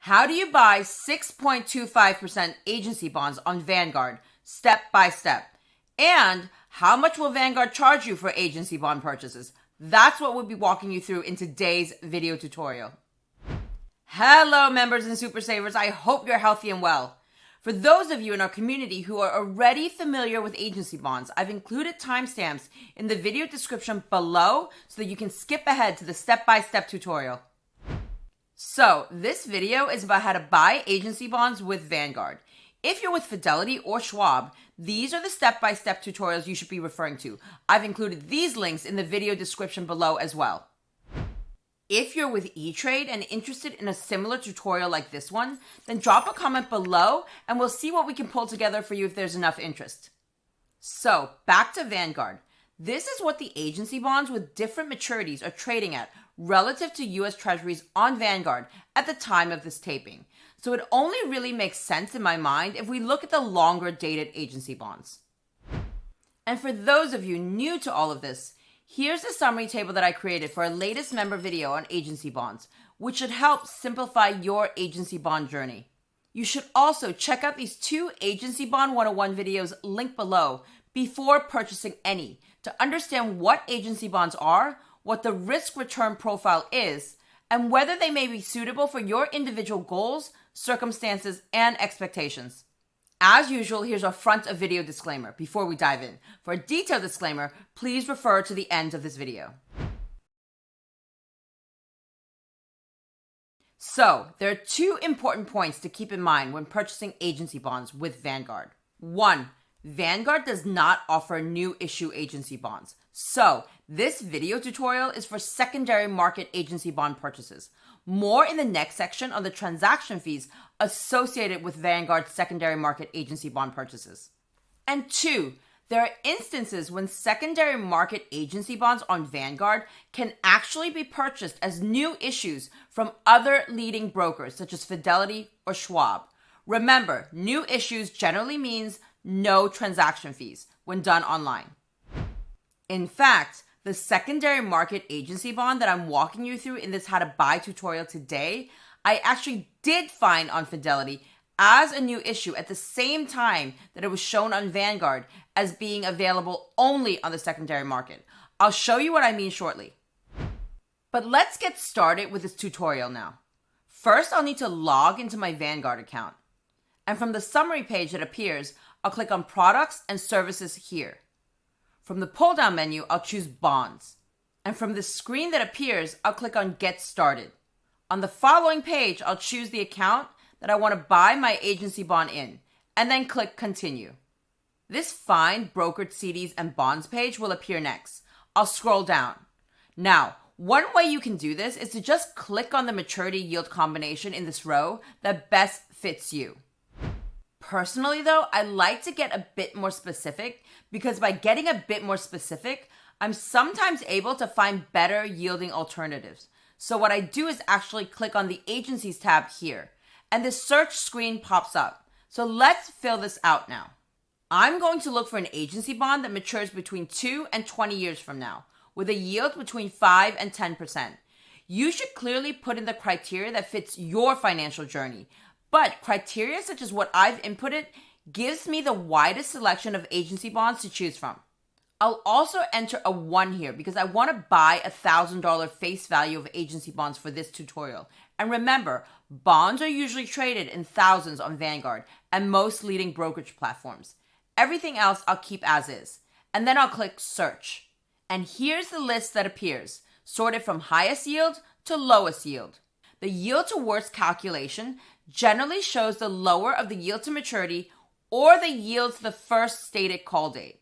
How do you buy 6.25% agency bonds on Vanguard, step by step? And how much will Vanguard charge you for agency bond purchases? That's what we'll be walking you through in today's video tutorial. Hello, members and super savers. I hope you're healthy and well. For those of you in our community who are already familiar with agency bonds, I've included timestamps in the video description below so that you can skip ahead to the step-by-step tutorial. So, this video is about how to buy agency bonds with Vanguard. If you're with Fidelity or Schwab, these are the step-by-step tutorials you should be referring to. I've included these links in the video description below as well. If you're with E-Trade and interested in a similar tutorial like this one, then drop a comment below and we'll see what we can pull together for you if there's enough interest. So, back to Vanguard. This is what the agency bonds with different maturities are trading at relative to US Treasuries on Vanguard at the time of this taping. So it only really makes sense in my mind if we look at the longer dated agency bonds. And for those of you new to all of this, here's the summary table that I created for our latest member video on agency bonds, which should help simplify your agency bond journey. You should also check out these two Agency Bond 101 videos linked below before purchasing any to understand what agency bonds are, what the risk-return profile is, and whether they may be suitable for your individual goals, circumstances, and expectations. As usual, here's our front of video disclaimer before we dive in. For a detailed disclaimer, please refer to the end of this video. So, there are two important points to keep in mind when purchasing agency bonds with Vanguard. 1. Vanguard does not offer new issue agency bonds. So, this video tutorial is for secondary market agency bond purchases. More in the next section on the transaction fees associated with Vanguard's secondary market agency bond purchases. And 2, there are instances when secondary market agency bonds on Vanguard can actually be purchased as new issues from other leading brokers such as Fidelity or Schwab. Remember, new issues generally means no transaction fees when done online. In fact, the secondary market agency bond that I'm walking you through in this how to buy tutorial today, I actually did find on Fidelity as a new issue at the same time that it was shown on Vanguard as being available only on the secondary market. I'll show you what I mean shortly. But let's get started with this tutorial now. First, I'll need to log into my Vanguard account. And from the summary page that appears, I'll click on Products and Services here. From the pull-down menu, I'll choose Bonds. And from the screen that appears, I'll click on Get Started. On the following page, I'll choose the account that I want to buy my agency bond in, and then click Continue. This Find Brokered CDs and Bonds page will appear next. I'll scroll down. Now, one way you can do this is to just click on the maturity yield combination in this row that best fits you. Personally though, I like to get a bit more specific because by getting a bit more specific, I'm sometimes able to find better yielding alternatives. So what I do is actually click on the Agencies tab here, and this search screen pops up. So let's fill this out now. I'm going to look for an agency bond that matures between 2 and 20 years from now, with a yield between 5 and 10%. You should clearly put in the criteria that fits your financial journey. But criteria such as what I've inputted gives me the widest selection of agency bonds to choose from. I'll also enter a 1 here because I want to buy $1,000 face value of agency bonds for this tutorial. And remember, bonds are usually traded in thousands on Vanguard and most leading brokerage platforms. Everything else I'll keep as is. And then I'll click Search. And here's the list that appears, sorted from highest yield to lowest yield. The yield to worst calculation generally shows the lower of the yield to maturity or the yield to the first stated call date.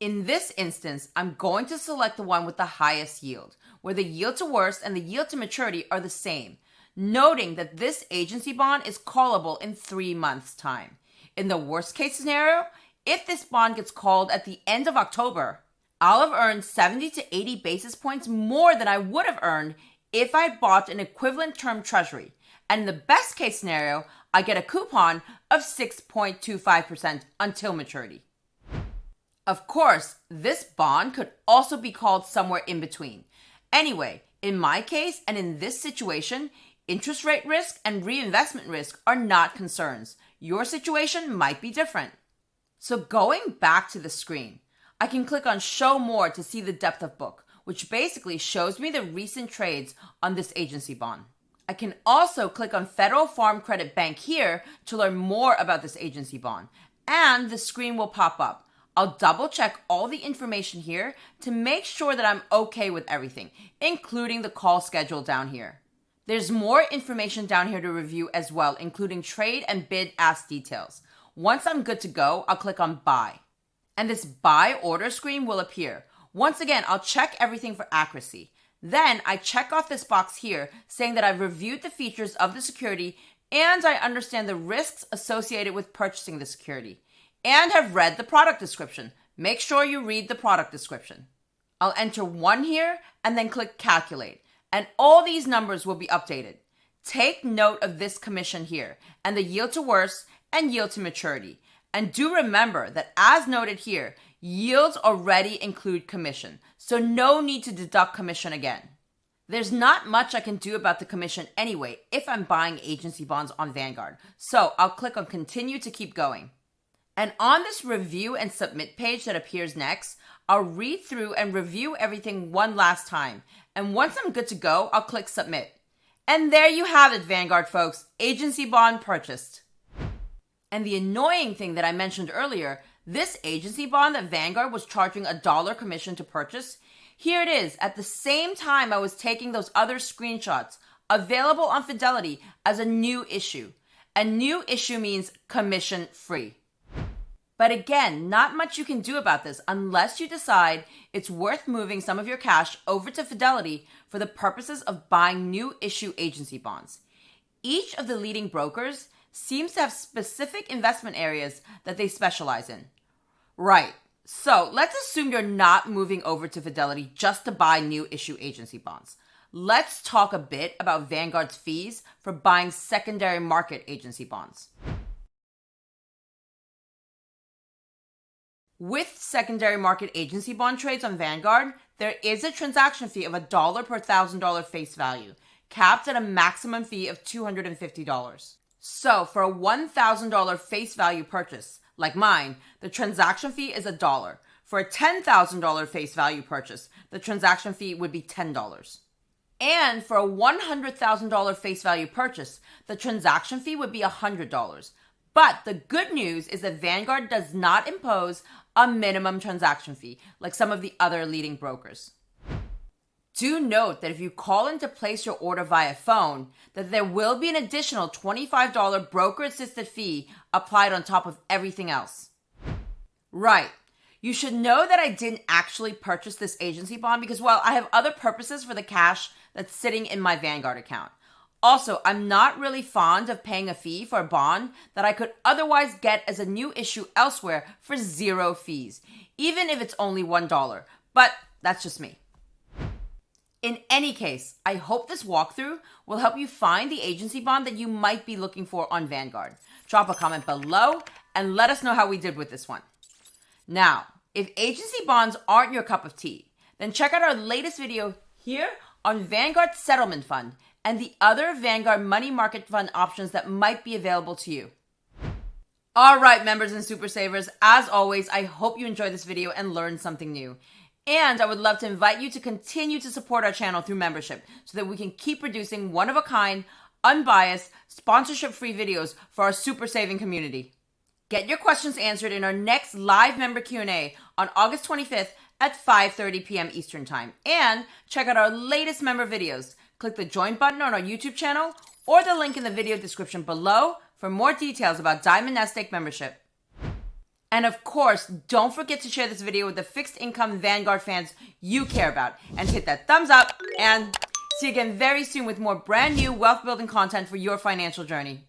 In this instance, I'm going to select the one with the highest yield, where the yield to worst and the yield to maturity are the same, noting that this agency bond is callable in 3 months' time. In the worst case scenario, if this bond gets called at the end of October, I'll have earned 70 to 80 basis points more than I would have earned if I bought an equivalent term treasury. And in the best case scenario, I get a coupon of 6.25% until maturity. Of course, this bond could also be called somewhere in between. Anyway, in my case and in this situation, Interest rate risk and reinvestment risk are not concerns. Your situation might be different. So going back to the screen, I can click on Show More to see the depth of book, which basically shows me the recent trades on this agency bond. I can also click on Federal Farm Credit Bank here to learn more about this agency bond, and the screen will pop up. I'll double check all the information here to make sure that I'm okay with everything, including the call schedule down here. There's more information down here to review as well, including trade and bid-ask details. Once I'm good to go, I'll click on Buy. And this Buy Order screen will appear. Once again, I'll check everything for accuracy. Then I check off this box here saying that I've reviewed the features of the security and I understand the risks associated with purchasing the security and have read the product description. Make sure you read the product description. I'll enter 1 here and then click Calculate, and all these numbers will be updated. Take note of this commission here and the yield to worst and yield to maturity. And do remember that as noted here, yields already include commission, so no need to deduct commission again. There's not much I can do about the commission anyway if I'm buying agency bonds on Vanguard, so I'll click on Continue to keep going. And on this Review and Submit page that appears next, I'll read through and review everything one last time, and once I'm good to go, I'll click Submit. And there you have it, Vanguard folks, agency bond purchased. And the annoying thing that I mentioned earlier, this agency bond that Vanguard was charging $1 commission to purchase, here it is at the same time I was taking those other screenshots, available on Fidelity as a new issue. A new issue means commission free. But again, not much you can do about this unless you decide it's worth moving some of your cash over to Fidelity for the purposes of buying new issue agency bonds. Each of the leading brokers seems to have specific investment areas that they specialize in. Right, so let's assume you're not moving over to Fidelity just to buy new issue agency bonds. Let's talk a bit about Vanguard's fees for buying secondary market agency bonds. With secondary market agency bond trades on Vanguard, there is a transaction fee of $1 per $1,000 face value, capped at a maximum fee of $250. So for a $1,000 face value purchase, like mine, the transaction fee is $1. For a $10,000 face value purchase, the transaction fee would be $10. And for a $100,000 face value purchase, the transaction fee would be $100. But the good news is that Vanguard does not impose a minimum transaction fee like some of the other leading brokers. Do note that if you call in to place your order via phone, that there will be an additional $25 broker-assisted fee applied on top of everything else. Right. You should know that I didn't actually purchase this agency bond because, well, I have other purposes for the cash that's sitting in my Vanguard account. Also, I'm not really fond of paying a fee for a bond that I could otherwise get as a new issue elsewhere for 0 fees, even if it's only $1. But that's just me. In any case, I hope this walkthrough will help you find the agency bond that you might be looking for on Vanguard. Drop a comment below and let us know how we did with this one. Now, if agency bonds aren't your cup of tea, then check out our latest video here on Vanguard Settlement Fund and the other Vanguard money market fund options that might be available to you. All right, members and super savers, as always, I hope you enjoyed this video and learned something new. And I would love to invite you to continue to support our channel through membership so that we can keep producing one-of-a-kind, unbiased, sponsorship-free videos for our super saving community. Get your questions answered in our next live member Q&A on August 25th at 5:30 p.m. Eastern Time. And check out our latest member videos. Click the join button on our YouTube channel or the link in the video description below for more details about Diamond NestEgg membership. And of course, don't forget to share this video with the fixed income Vanguard fans you care about and hit that thumbs up, and see you again very soon with more brand new wealth building content for your financial journey.